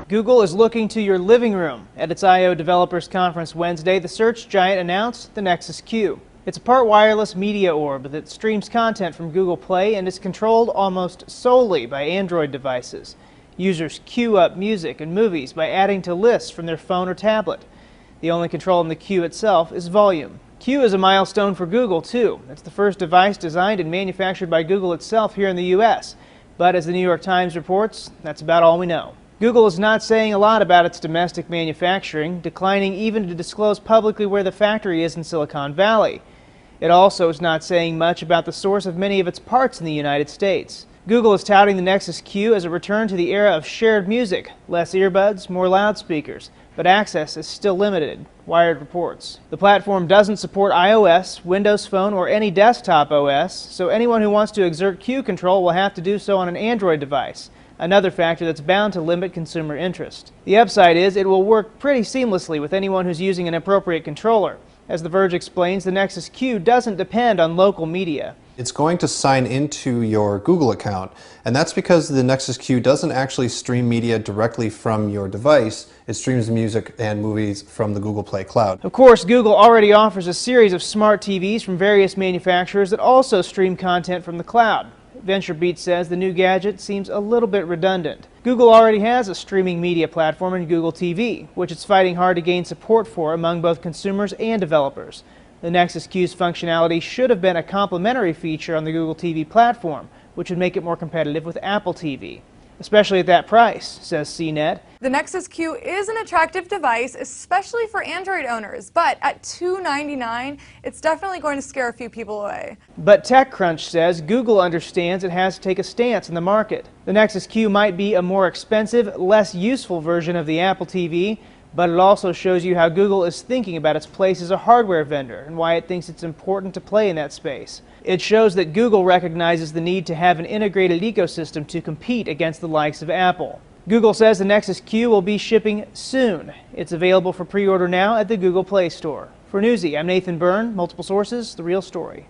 Google is looking to your living room. At its I/O Developers Conference Wednesday, the search giant announced the Nexus Q. It's a part wireless media orb that streams content from Google Play and is controlled almost solely by Android devices. Users queue up music and movies by adding to lists from their phone or tablet. The only control in the Q itself is volume. Q is a milestone for Google, too. It's the first device designed and manufactured by Google itself here in the U.S. But as the New York Times reports, that's about all we know. Google is not saying a lot about its domestic manufacturing, declining even to disclose publicly where the factory is in Silicon Valley. It also is not saying much about the source of many of its parts in the United States. Google is touting the Nexus Q as a return to the era of shared music, less earbuds, more loudspeakers, but access is still limited, Wired reports. The platform doesn't support iOS, Windows Phone, or any desktop OS, so anyone who wants to exert Q control will have to do so on an Android device, another factor that's bound to limit consumer interest. The upside is it will work pretty seamlessly with anyone who's using an appropriate controller. As The Verge explains, the Nexus Q doesn't depend on local media. It's going to sign into your Google account, and that's because the Nexus Q doesn't actually stream media directly from your device. It streams music and movies from the Google Play Cloud. Of course, Google already offers a series of smart TVs from various manufacturers that also stream content from the cloud. VentureBeat says the new gadget seems a little bit redundant. Google already has a streaming media platform in Google TV, which it's fighting hard to gain support for among both consumers and developers. The Nexus Q's functionality should have been a complementary feature on the Google TV platform, which would make it more competitive with Apple TV. Especially at that price, says CNET. The Nexus Q is an attractive device, especially for Android owners, but at $299, it's definitely going to scare a few people away. But TechCrunch says Google understands it has to take a stance in the market. The Nexus Q might be a more expensive, less useful version of the Apple TV, but it also shows you how Google is thinking about its place as a hardware vendor and why it thinks it's important to play in that space. It shows that Google recognizes the need to have an integrated ecosystem to compete against the likes of Apple. Google says the Nexus Q will be shipping soon. It's available for pre-order now at the Google Play Store. For Newsy, I'm Nathan Byrne, Multiple Sources, The Real Story.